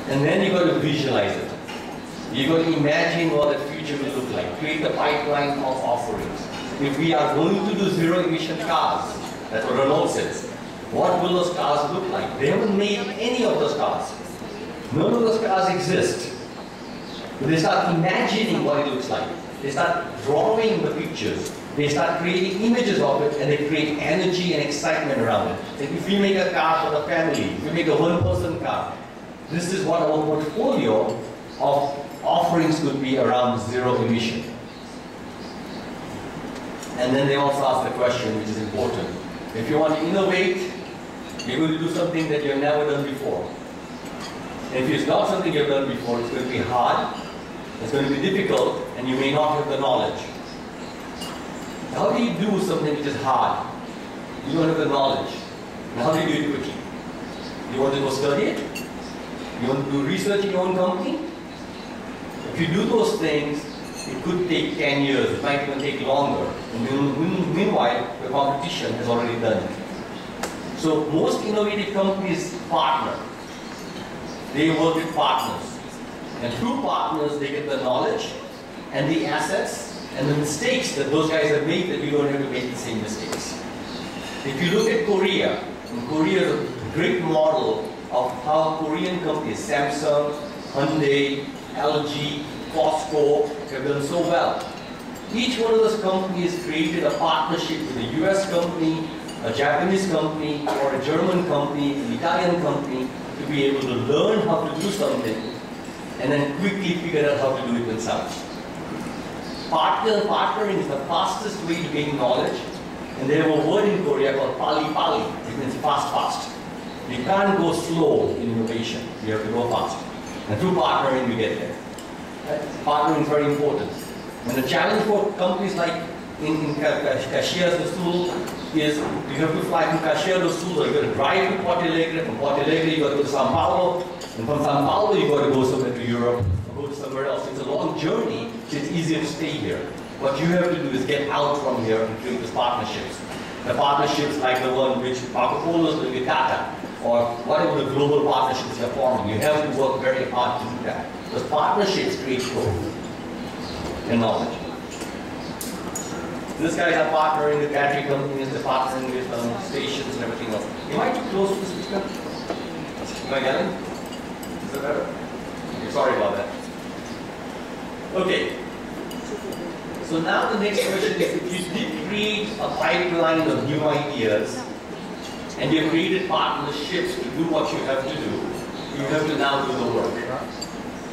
And then you've got to visualize it. You've got to imagine what the future will look like. Create a pipeline of offerings. If we are going to do zero-emission cars, that's what Renault says, what will those cars look like? They haven't made any of those cars. None of those cars exist. But they start imagining what it looks like. They start drawing the pictures. They start creating images of it, and they create energy and excitement around it. Like if we make a car for the family, if we make a one-person car, this is what our portfolio of offerings could be around zero emission. And then they also ask the question, which is important. If you want to innovate, you're going to do something that you've never done before. And if it's not something you've done before, it's going to be hard, it's going to be difficult, and you may not have the knowledge. How do you do something which is hard? You don't have the knowledge. And how do you do it quickly? You want to go study it? You want to do research in your own company? If you do those things, it could take 10 years, it might even take longer. And meanwhile, the competition has already done it. So most innovative companies partner. They work with partners. And through partners, they get the knowledge and the assets and the mistakes that those guys have made, that you don't have to make the same mistakes. If you look at Korea, Korea is a great model of how Korean companies, Samsung, Hyundai, LG, Costco, have done so well. Each one of those companies created a partnership with a US company, a Japanese company, or a German company, an Italian company, to be able to learn how to do something and then quickly figure out how to do it themselves. Partnering is the fastest way to gain knowledge, and they have a word in Korea called pali-pali. It means fast. You can't go slow in innovation. You have to go fast. And through partnering, you get there. Partnering is very important. And the challenge for companies like in Caxias do Sul is you have to fly from Caxias do Sul, you got to drive to Porto Alegre, from Porto Alegre you got to go to Sao Paulo, and from Sao Paulo you got to go somewhere to Europe, or go to somewhere else. It's a long journey, so it's easier to stay here. What you have to do is get out from here and create these partnerships. The partnerships like the one which Marco Polo is doing with Tata, or whatever the global partnerships you're forming. You have to work very hard to do that. Those partnerships create growth and knowledge. These guys are partnering with battery companies, they're partnering with stations and everything else. Am I too close to the speaker? Am I yelling? Is that better? Okay, sorry about that. Okay. So now the next question is, if you did create a pipeline of new ideas, and you've created partnerships to do what you have to do, you have to now do the work.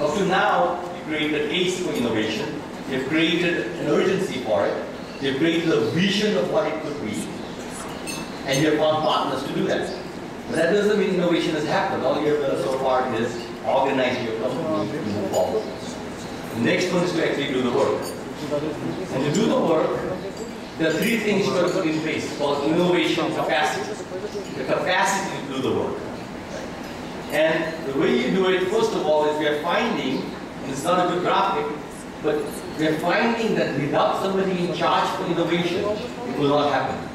Up to now, you created a taste for innovation, you've created an urgency for it, you've created a vision of what it could be, and you have found partners to do that. But that doesn't mean innovation has happened. All you have done so far is organize your company to move forward. The next one is to actually do the work. And to do the work, there are three things you've got to put in place called innovation capacity. The capacity to do the work. And the way you do it, first of all, is we are finding, and it's not a good graphic, but we are finding that without somebody in charge for innovation, it will not happen.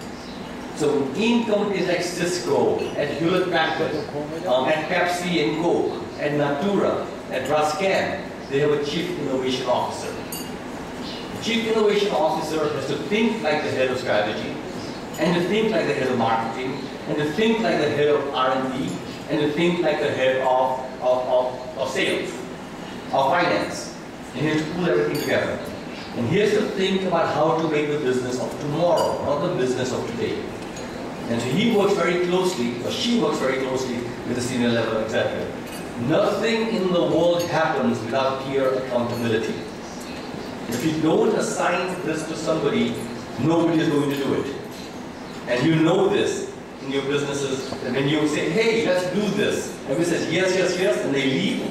So in companies like Cisco, at Hewlett-Packard, at Pepsi and Coke, at Natura, at Braskem, they have a chief innovation officer. The chief innovation officer has to think like the head of strategy, and to think like the head of marketing, and to think like the head of R&D, and to think like the head of sales, of finance. And he has to pull everything together. And he has to think about how to make the business of tomorrow, not the business of today. And so he works very closely, or she works very closely with the senior level executive. Nothing in the world happens without clear accountability. If you don't assign this to somebody, nobody is going to do it. And you know this in your businesses, and when you say, hey, let's do this, everybody says yes, yes, yes, and they leave.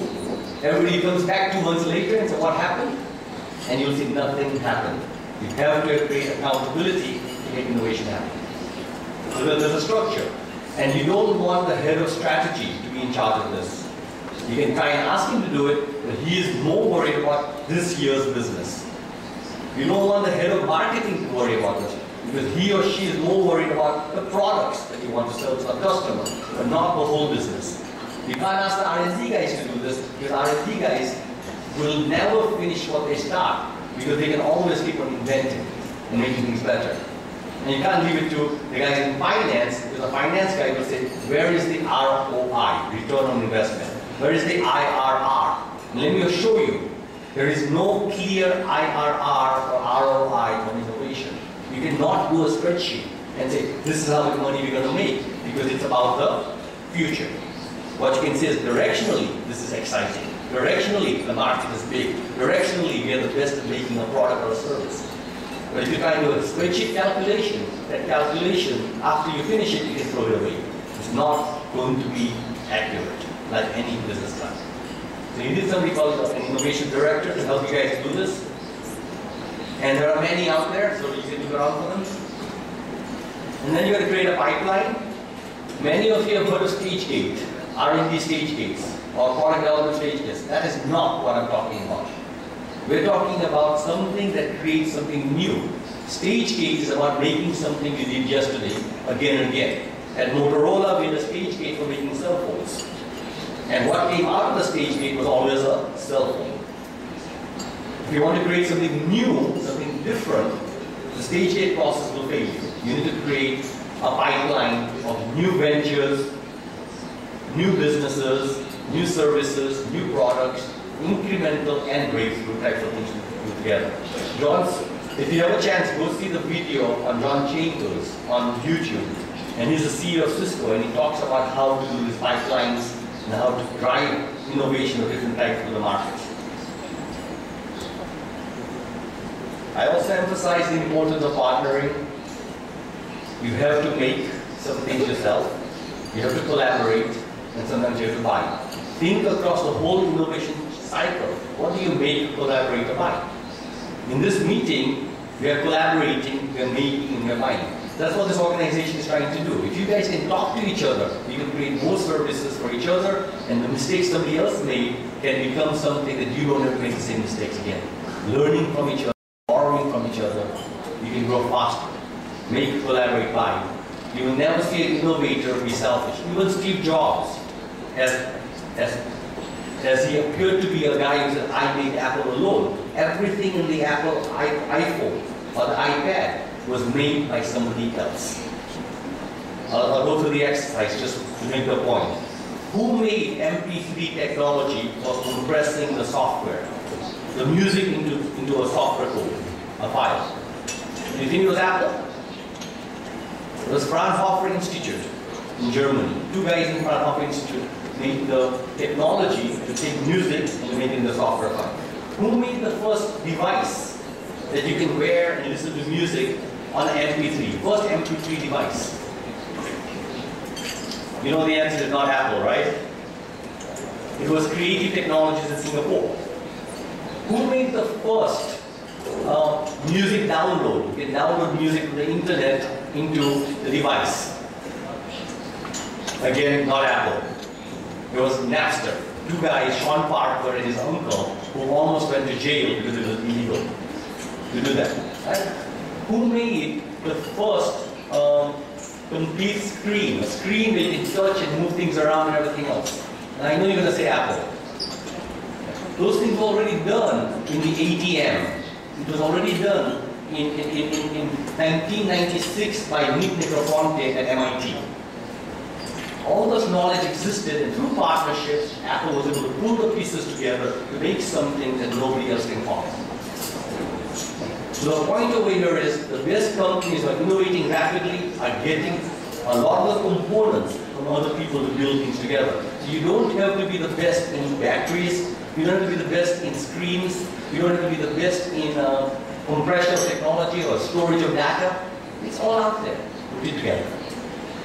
Everybody comes back 2 months later and says, what happened? And you'll see nothing happened. You have to create accountability to make innovation happen. So there's a structure. And you don't want the head of strategy to be in charge of this. You can try and ask him to do it, but he is more worried about this year's business. You don't want the head of marketing to worry about this, because he or she is more worried about the products that you want to sell to a customer, but not the whole business. You can't ask the R&D guys to do this, because R&D guys will never finish what they start, because they can always keep on inventing and making things better. And you can't leave it to the guys in finance, because the finance guy will say, where is the ROI, return on investment? Where is the IRR? And let me show you, there is no clear IRR or ROI on innovation. You cannot do a spreadsheet and say, this is how much money we're going to make, because it's about the future. What you can say is, directionally, this is exciting. Directionally, the market is big. Directionally, we are the best at making a product or a service. But if you try to do a spreadsheet calculation, that calculation, after you finish it, you can throw it away. It's not going to be accurate, like any business plan. So you need somebody called an innovation director to help you guys do this. And there are many out there, so you can look around for them. And then you're going to create a pipeline. Many of you have heard of stage gate, R&D stage gates, or product development stage gates. That is not what I'm talking about. We're talking about something that creates something new. Stage gate is about making something you did yesterday again and again. At Motorola, we had a stage gate for making cell phones. And what came out of the stage gate was always a cell phone. If you want to create something new, something different, the stage gate process will fail you. You need to create a pipeline of new ventures, new businesses, new services, new products, incremental and breakthrough types of things to do together. If you have a chance, go see the video on John Chambers on YouTube. And he's the CEO of Cisco, and he talks about how to do these pipelines and how to drive innovation of different types to the markets. I also emphasize the importance of partnering. You have to make some things yourself. You have to collaborate, and sometimes you have to buy. Think across the whole innovation cycle. What do you make, collaborate, or buy? In this meeting, we are collaborating, we are making, and we are buying. That's what this organization is trying to do. If you guys can talk to each other, you can create more services for each other, and the mistakes somebody else made can become something that you don't have to make the same mistakes again. Learning from each other, borrowing from each other, you can grow faster. Make, collaborate, buy. You will never see an innovator be selfish. Even Steve Jobs, as he appeared to be a guy who said, I made Apple alone. Everything in the Apple iPhone or the iPad was made by somebody else. I'll go through the exercise just to make the point. Who made MP3 technology for compressing the software, the music into a software code, a file? Do you think it was Apple? It was Fraunhofer Institute in Germany. Two guys in Fraunhofer Institute made the technology to take music and make it into software file. Who made the first device that you can wear and listen to music on an MP3? First MP3 device. You know the answer is not Apple, right? It was Creative Technologies in Singapore. Who made the first music download? You can download music from the internet into the device. Again, not Apple. It was Napster. Two guys, Sean Parker and his uncle, who almost went to jail because it was illegal to do that. Right? Who made the first complete screen? A screen where you can touch and move things around and everything else. And I know you're going to say Apple. Those things were already done in the ATM. It was already done in 1996 by Nick Negroponte at MIT. All this knowledge existed, and through partnerships, Apple was able to pull the pieces together to make something that nobody else can copy. So the point over here is the best companies who are innovating rapidly are getting a lot of the components from other people to build things together. So you don't have to be the best in batteries, you don't have to be the best in screens, you don't have to be the best in compression of technology or storage of data. It's all out there. Put it together.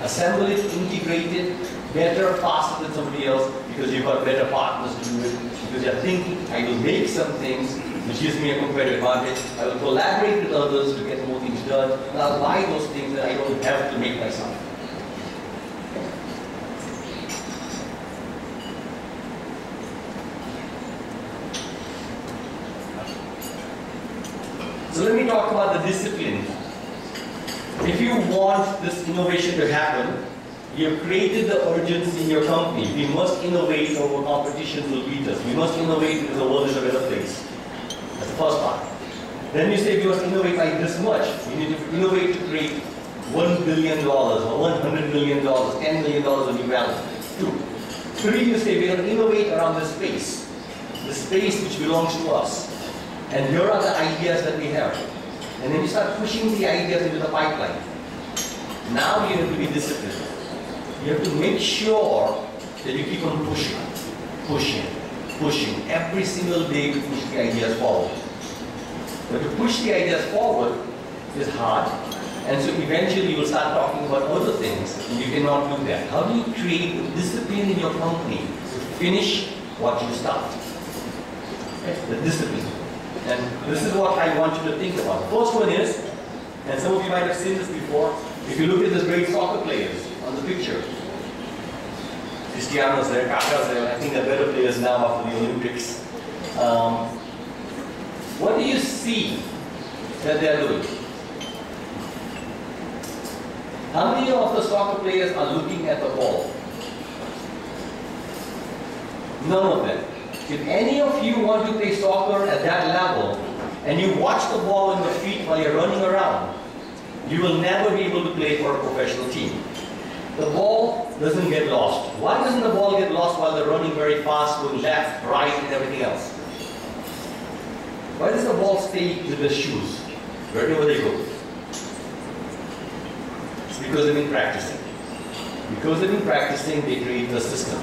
Assemble it, integrate it, better, faster than somebody else, because you've got better partners to do it. Because you're thinking, I will make some things which gives me a competitive advantage. I will collaborate with others to get more things done. And I'll buy those things that I don't have to make myself. So let me talk about the discipline. If you want this innovation to happen, You have created the urgency in your company. We must innovate or competition will beat us. We must innovate because the world is a better place. That's the first part. Then you say we must innovate by this much. We need to innovate to create $1 billion or $100 million, $10 million of new value. 2. 3, you say we are going to innovate around the space which belongs to us. And here are the ideas that we have. And then you start pushing the ideas into the pipeline. Now you have to be disciplined. You have to make sure that you keep on pushing. Every single day to push the ideas forward. But to push the ideas forward is hard. And so eventually you will start talking about other things, and you cannot do that. How do you create the discipline in your company to finish what you start? Okay? The discipline. And this is what I want you to think about. The first one is, and some of you might have seen this before, if you look at the great soccer players on the picture, Cristiano's there, Kaka's there, I think they're better players now after the Olympics. What do you see that they're doing? How many of the soccer players are looking at the ball? None of them. If any of you want to play soccer at that level, and you watch the ball in your feet while you're running around, you will never be able to play for a professional team. The ball doesn't get lost. Why doesn't the ball get lost while they're running very fast, going left, right, and everything else? Why does the ball stay with the shoes, wherever they go? It's because they've been practicing. Because they've been practicing, they create a system.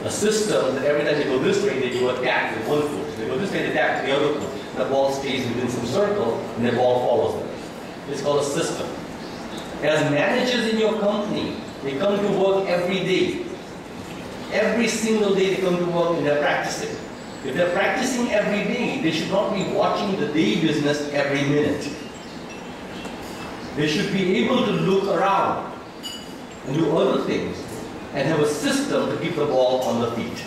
A system that every time they go this way, they do a tap with one foot. They go this way, they tap with the other foot. The ball stays within some circle, and the ball follows them. It's called a system. As managers in your company, they come to work every day. Every single day they come to work and they're practicing. If they're practicing every day, they should not be watching the day business every minute. They should be able to look around and do other things and have a system to keep the ball on the feet.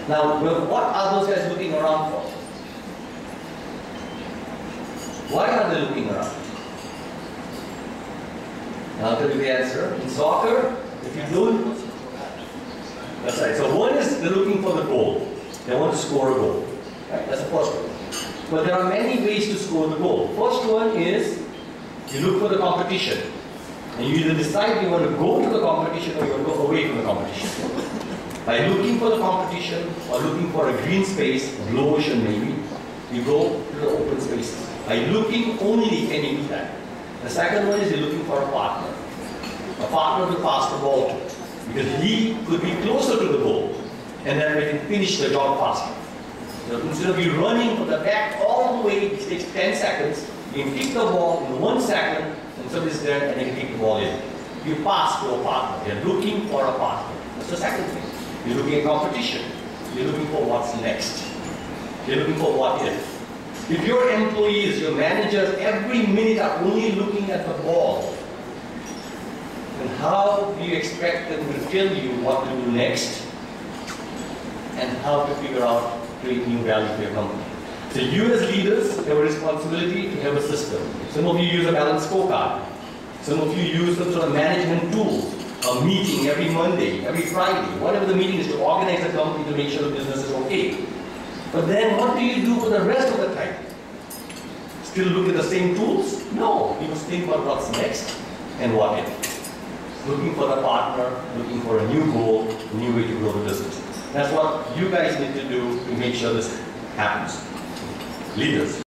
Now, what are those guys looking around for? Why are they looking around? I'll tell you the answer. In soccer, if you don't, that's right. So one is they're looking for the goal. They want to score a goal. Right? That's the first one. But there are many ways to score the goal. First one is you look for the competition. And you either decide you want to go to the competition or you want to go away from the competition. By looking for the competition or looking for a green space, blue ocean maybe, you go to the open spaces. By looking only can you do that. The second one is you're looking for a partner to pass the ball to, because he could be closer to the goal, and then we can finish the job faster. So instead of you running from the back all the way, it takes 10 seconds, you can kick the ball in 1 second, and somebody's there and you can kick the ball in. You pass to a partner. You're looking for a partner. That's the second thing. You're looking at competition. You're looking for what's next. You're looking for what if. If your employees, your managers, every minute are only looking at the ball, then how do you expect them to tell you what to do next and how to figure out, create new value for your company? So you as leaders have a responsibility to have a system. Some of you use a balanced scorecard. Some of you use some sort of management tools, a meeting every Monday, every Friday, whatever the meeting is, to organize the company to make sure the business is okay. But then what do you do for the rest of the time? Still look at the same tools? No. You must think about what's next and what if. Looking for the partner, looking for a new goal, a new way to grow the business. That's what you guys need to do to make sure this happens. Leaders.